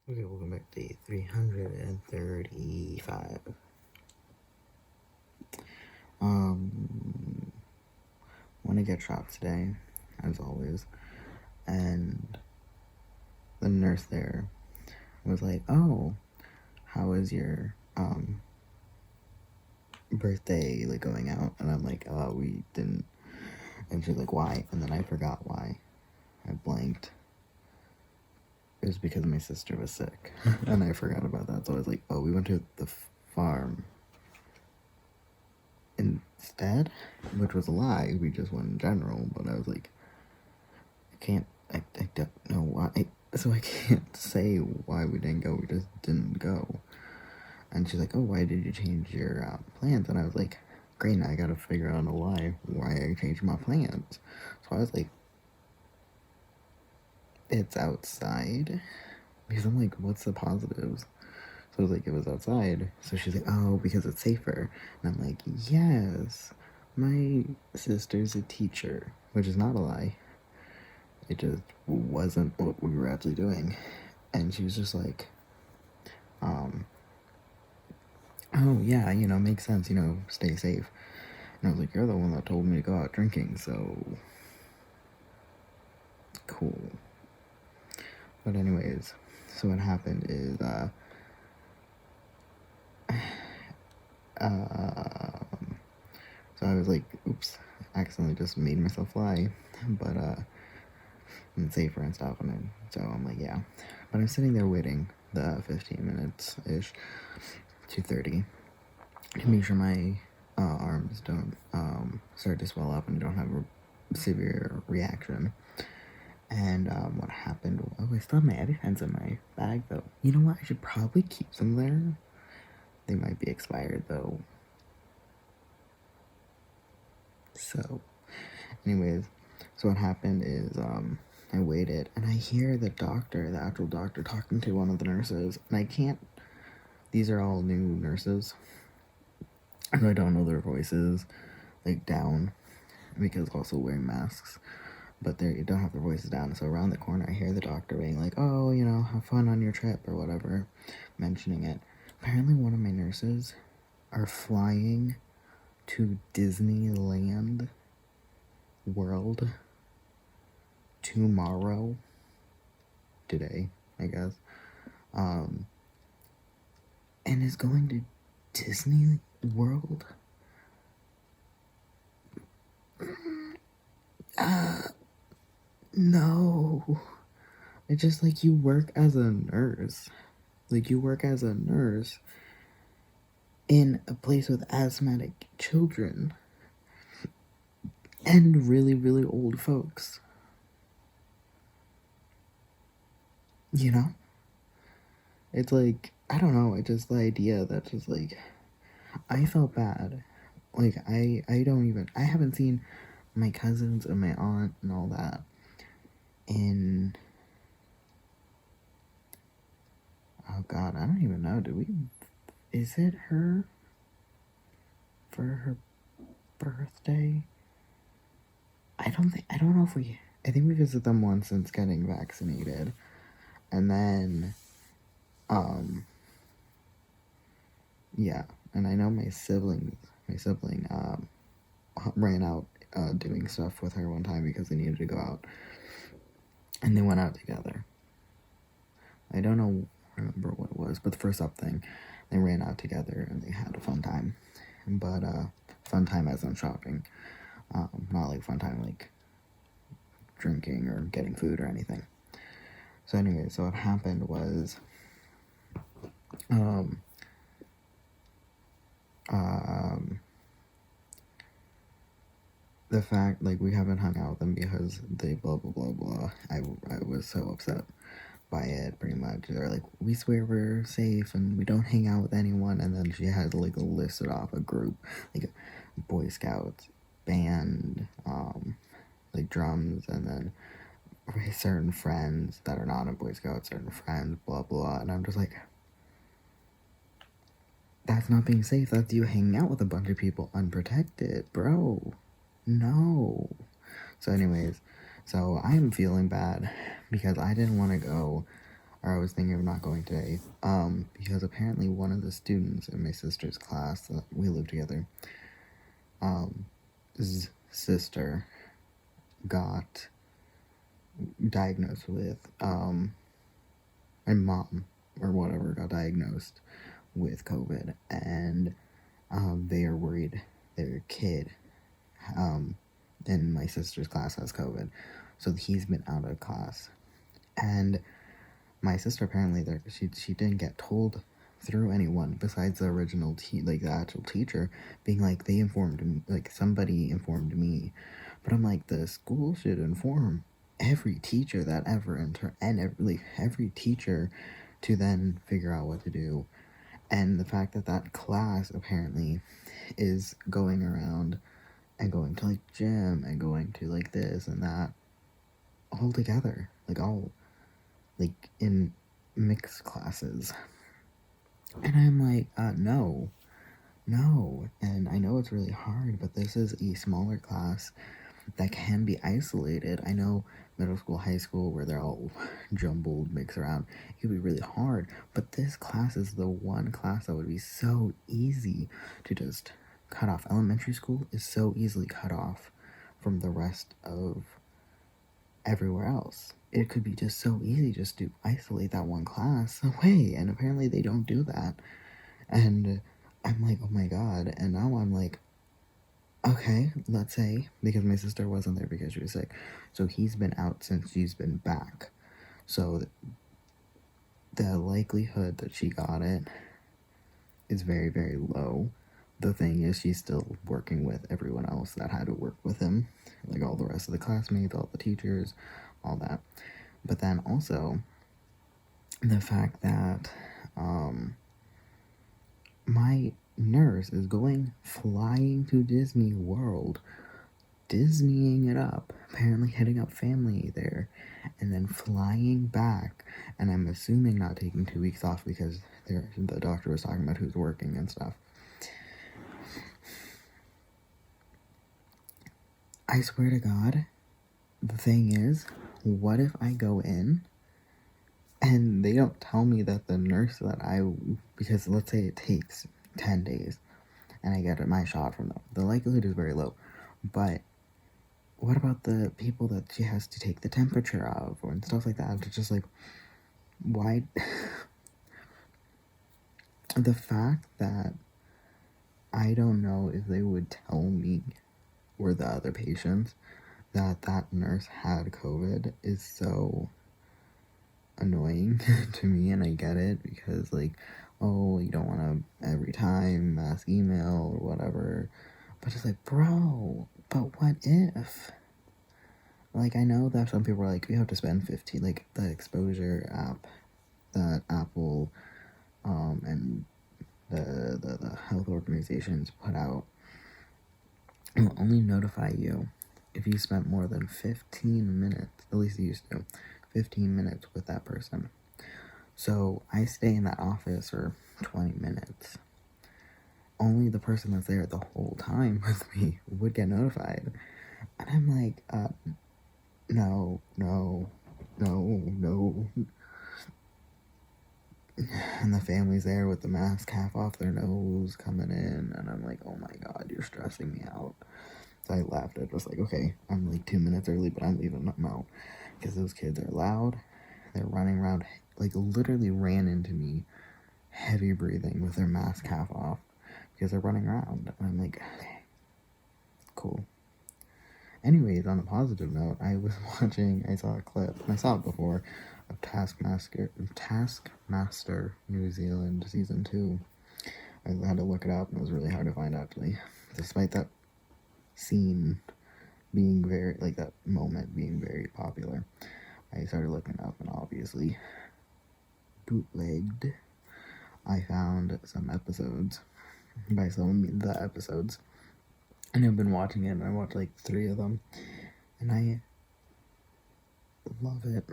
Okay, welcome back to day 335. Want to get shots today, as always, and the nurse there was like, "Oh, how is your birthday like going out?" And I'm like, "Oh, we didn't." And she's like, "Why?" And then I forgot why. I blanked. It was because my sister was sick, and I forgot about that. So I was like, "Oh, we went to the farm instead," which was a lie. We just went in general, but I was like, I don't know why, so I can't say why we didn't go. We just didn't go. And she's like, "Oh, why did you change your plans?" And I was like, "Great, now I gotta figure out a lie why I changed my plans." So I was like, "It's outside," because I'm like, "What's the positives?" So I was like, "It was outside." So she's like, "Oh, because it's safer." And I'm like, "Yes, my sister's a teacher," which is not a lie. It just wasn't what we were actually doing. And she was just like, "Oh, yeah, makes sense, stay safe." And I was like, "You're the one that told me to go out drinking, so cool." But anyways, so what happened is, so I was like, oops, accidentally just made myself fly, but, and safer and stuff, and so I'm like, yeah. But I'm sitting there waiting the 15 minutes-ish, 2:30, to make sure my arms don't start to swell up and don't have a severe reaction. And what happened? Oh, I still have my EpiPens in my bag though. You know what? I should probably keep them there. They might be expired though. So, anyways, so what happened is I waited and I hear the actual doctor, talking to one of the nurses, and I can't. These are all new nurses, and I don't know their voices like down because also wearing masks. But they don't have their voices down. So around the corner, I hear the doctor being like, "Oh, have fun on your trip," or whatever, mentioning it. Apparently, one of my nurses are flying to Disneyland World tomorrow, today, I guess, and is going to Disney World. No. It's just like you work as a nurse. Like, you work as a nurse in a place with asthmatic children and really, really old folks. It's like, I don't know, it's just the idea that just like, I felt bad. Like, I haven't seen my cousins and my aunt and all that in, oh god, I don't even know, is it her for her birthday? I don't know if I think we visited them once since getting vaccinated, and then, yeah, and I know my sibling, ran out doing stuff with her one time because they needed to go out, and they went out together. I don't remember what it was, but for something, they ran out together and they had a fun time. But fun time as in shopping, not like fun time like drinking or getting food or anything. So anyway, so what happened was, the fact, like, we haven't hung out with them because they blah blah blah blah. I was so upset by it, pretty much. They're like, "We swear we're safe and we don't hang out with anyone," and then she had like listed off a group, like Boy Scouts, band, like drums, and then certain friends that are not in Boy Scouts, certain friends, blah blah. And I'm just like, that's not being safe. That's you hanging out with a bunch of people unprotected, bro. No. So anyways, so I'm feeling bad because I didn't want to go or I was thinking of not going today, because apparently one of the students in my sister's class that we live together, his sister got diagnosed with, my mom or whatever got diagnosed with COVID, and they are worried their kid in my sister's class has COVID, so he's been out of class. And my sister apparently she didn't get told through anyone besides the original the actual teacher, being like, they informed me, like somebody informed me. But I'm like, the school should inform every teacher that ever every teacher to then figure out what to do. And the fact that that class apparently is going around and going to like gym and going to like this and that all together, like all like in mixed classes. And I'm like, no. And I know it's really hard, but this is a smaller class that can be isolated. I know middle school, high school, where they're all jumbled, mixed around, it could be really hard. But this class is the one class that would be so easy to just cut off. Elementary school is so easily cut off from the rest of everywhere else. It could be just so easy just to isolate that one class away, and apparently they don't do that. And I'm like, oh my god. And now I'm like, okay, let's say, because my sister wasn't there because she was sick, so he's been out since she's been back. So the likelihood that she got it is very, very low. The thing is, she's still working with everyone else that had to work with him, like all the rest of the classmates, all the teachers, all that. But then also the fact that my nurse is flying to Disney World, Disneying it up, apparently hitting up family there, and then flying back, and I'm assuming not taking 2 weeks off because the doctor was talking about who's working and stuff. I swear to God, the thing is, what if I go in and they don't tell me that the nurse because let's say it takes 10 days and I get my shot from them. The likelihood is very low. But what about the people that she has to take the temperature of and stuff like that? It's just like, why? The fact that I don't know if they would tell me or the other patients that nurse had COVID is so annoying to me, and I get it because, like, oh, you don't want to every time mass email or whatever, but it's like, bro, but what if? Like, I know that some people are like, you have to spend 15, like, the exposure app that Apple, and the health organizations put out will only notify you if you spent more than 15 minutes, at least it used to, 15 minutes with that person. So I stay in that office for 20 minutes. Only the person that's there the whole time with me would get notified. And I'm like, no. And the family's there with the mask half off their nose coming in, and I'm like, oh my god, you're stressing me out. So I laughed. I was like, okay, I'm like 2 minutes early, but I'm leaving them out. Because those kids are loud. They're running around, like literally ran into me, heavy breathing with their mask half off. Because they're running around. And I'm like, okay, cool. Anyways, on a positive note, I saw a clip, and I saw it before, of Taskmaster New Zealand Season 2. I had to look it up, and it was really hard to find, actually. Despite that scene being that moment being very popular, I started looking up, and obviously, bootlegged, I found some episodes. By some, I mean the episodes. And I've been watching it, and I watched like 3 of them, and I love it.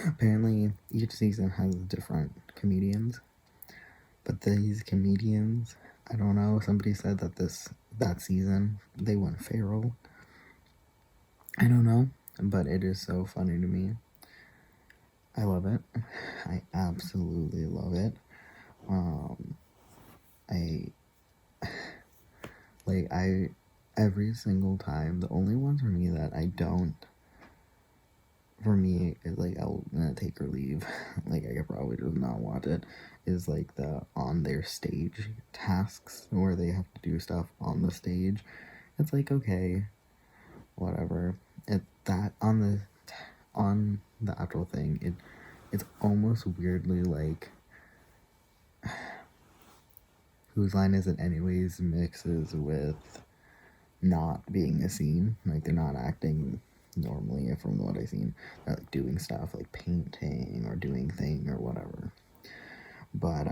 Apparently, each season has different comedians, but these comedians, I don't know, somebody said that season, they went feral. I don't know, but it is so funny to me. I love it. I absolutely love it. I like I every single time. The only ones for me that I don't, for me, is like I'll take or leave. Like I could probably just not watch it. Is like the on their stage tasks where they have to do stuff on the stage. It's like okay, whatever. It that on the actual thing. It's almost weirdly like whose line is it anyways mixes with not being a scene. Like they're not acting normally from what I've seen. They're like doing stuff like painting or doing thing or whatever. But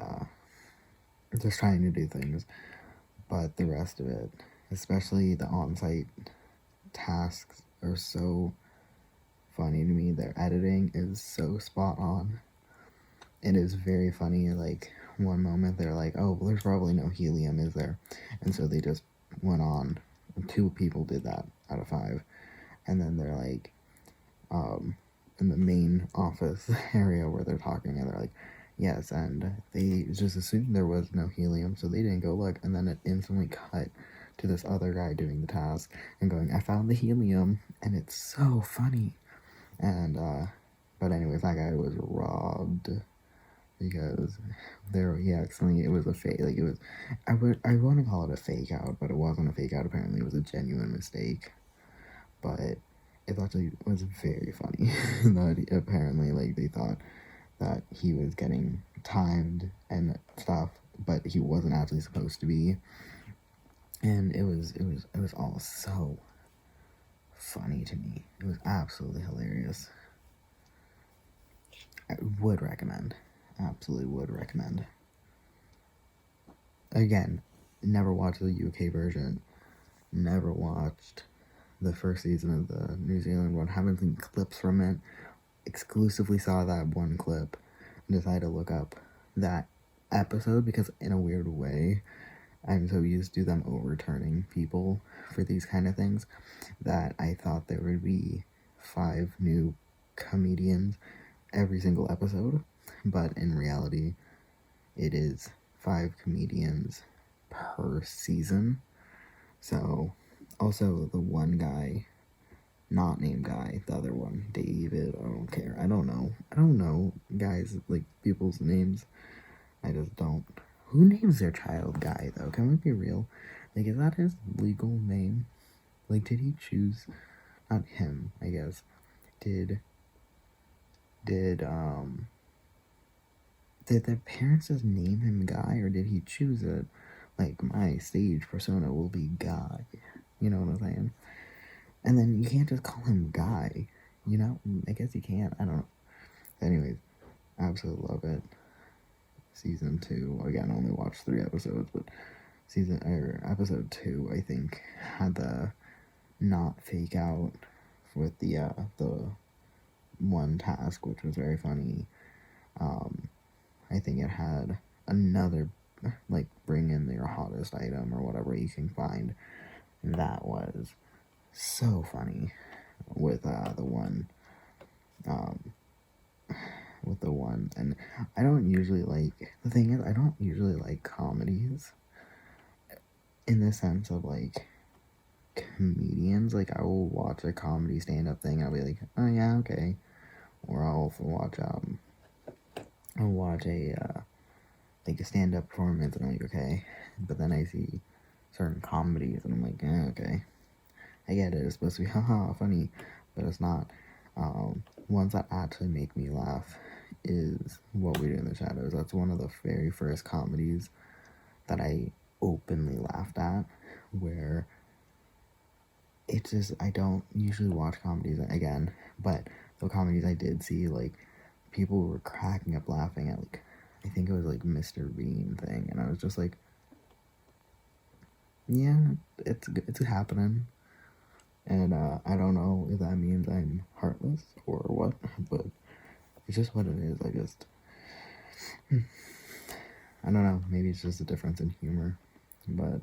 just trying to do things. But the rest of it, especially the on-site tasks, are so funny to me. Their editing is so spot on. It is very funny. Like one moment they're like, "Oh, well, there's probably no helium, is there?" And so they just went on. 2 people did that out of 5, and then they're like, in the main office area where they're talking, and they're like, "Yes," and they just assumed there was no helium, so they didn't go look, and then it instantly cut to this other guy doing the task and going, "I found the helium," and it's so funny. And but anyways, that guy was robbed because he accidentally, it was a fake, like it was, I want to call it a fake out, but it wasn't a fake out. Apparently it was a genuine mistake, but it actually was very funny that apparently like they thought that he was getting timed and stuff, but he wasn't actually supposed to be, and it was all so funny to me. It was absolutely hilarious. I would recommend. Absolutely would recommend. Again, never watched the UK version. Never watched the first season of the New Zealand one. Haven't seen clips from it. Exclusively saw that one clip and decided to look up that episode because, in a weird way, I'm so used to them overturning people for these kind of things that I thought there would be 5 new comedians every single episode, but in reality, it is 5 comedians per season. So, also the one guy, not named Guy, the other one, David, I don't care. I don't know guys, like people's names. I just don't. Who names their child Guy though? Can we be real? Like, is that his legal name? Like, did he choose? Not him, I guess. Did their parents just name him Guy, or did he choose it? Like, my stage persona will be Guy. You know what I'm saying? And then you can't just call him Guy. You know? I guess you can't. I don't know. Anyways, absolutely love it. Season 2. Again, only watched 3 episodes, but episode 2, I think, had the not fake out with the one task, which was very funny. I think it had another, like, bring in your hottest item or whatever you can find. That was so funny with the one, and I don't usually like, the thing is, I don't usually like comedies in the sense of, like, comedians. Like, I will watch a comedy stand-up thing and I'll be like, oh yeah, okay. Or I'll watch a like a stand-up performance and I'm like, okay. But then I see certain comedies and I'm like, okay, I get it, it's supposed to be haha funny, but it's not. Ones that actually make me laugh is What We Do in the Shadows. That's one of the very first comedies that I openly laughed at, where it's just, I don't usually watch comedies again, but the comedies I did see, like, people were cracking up laughing at, like, I think it was like Mr. Bean thing, and I was just like, yeah, it's happening. And I don't know if that means I'm heartless or what, but it's just what it is. I don't know, maybe it's just a difference in humor, but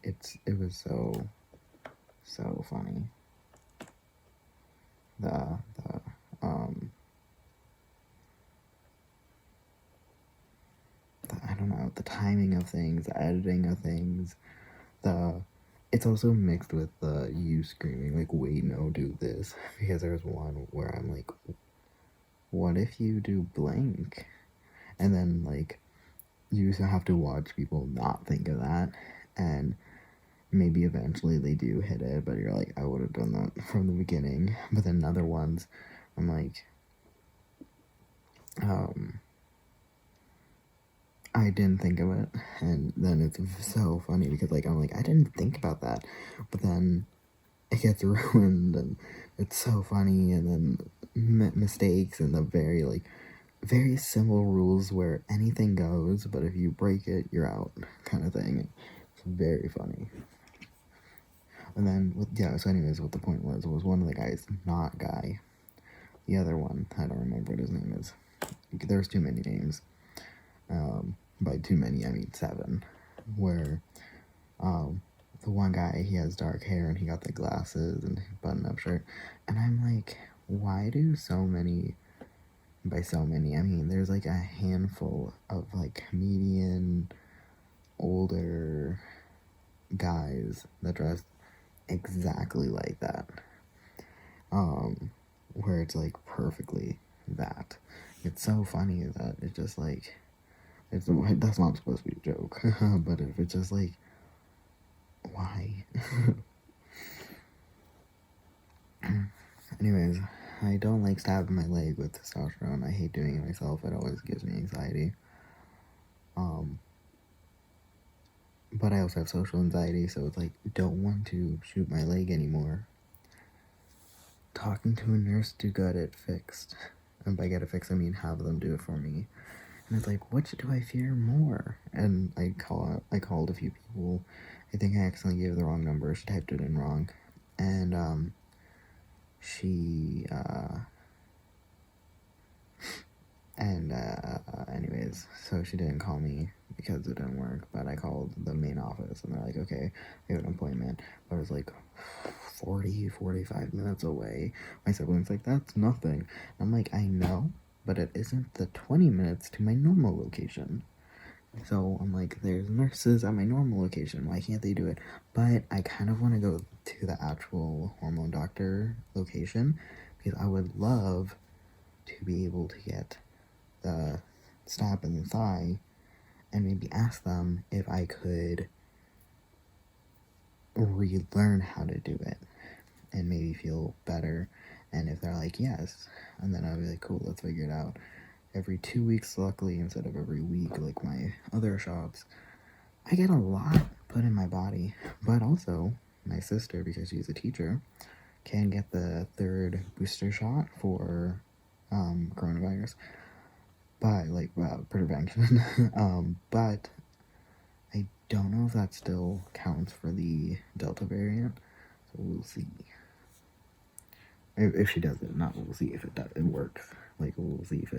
it was so funny. The timing of things, the editing of things, it's also mixed with the you screaming like, wait, no, do this, because there's one where I'm like, what if you do blank? And then like you have to watch people not think of that, and maybe eventually they do hit it, but you're like, I would have done that from the beginning. But then other ones, I'm like, I didn't think of it, and then it's so funny because like I'm like, I didn't think about that, but then it gets ruined, and it's so funny, and then mistakes and the very simple rules where anything goes, but if you break it, you're out, kind of thing. It's very funny. And then, so anyways, what the point was one of the guys, not Guy. The other one, I don't remember what his name is. There's too many names. By too many, I mean 7. Where, the one guy, he has dark hair, and he got the glasses, and button-up shirt. And I'm like, why do so many... By so many, I mean, there's like a handful of like comedian, older guys that dress exactly like that. Where it's like perfectly that. It's so funny that it's just like, that's not supposed to be a joke, but if it's just like, why? Anyways, I don't like stabbing my leg with testosterone. I hate doing it myself. It always gives me anxiety. But I also have social anxiety, so it's like, don't want to shoot my leg anymore. Talking to a nurse to get it fixed. And by get it fixed, I mean have them do it for me. And it's like, what do I fear more? And I called a few people. I think I accidentally gave the wrong number. She typed it in wrong. And, anyways, so she didn't call me because it didn't work, but I called the main office, and they're like, okay, we have an appointment, but it was like 45 minutes away. My sibling's like, that's nothing. I'm like, I know, but it isn't the 20 minutes to my normal location. So I'm like, there's nurses at my normal location, why can't they do it? But I kind of want to go to the actual hormone doctor location, because I would love to be able to get the stab in the thigh and maybe ask them if I could relearn how to do it and maybe feel better. And if they're like, yes, and then I'll be like, cool, let's figure it out. Every 2 weeks, luckily, instead of every week like my other shots, I get a lot put in my body. But also, my sister, because she's a teacher, can get the 3rd booster shot for coronavirus. But, like, prevention. But I don't know if that still counts for the Delta variant. So we'll see. If she does it, not we'll see if it does. It works. Like, we'll see if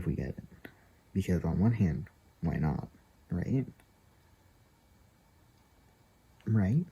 we get it. Because on one hand, why not? Right? Right?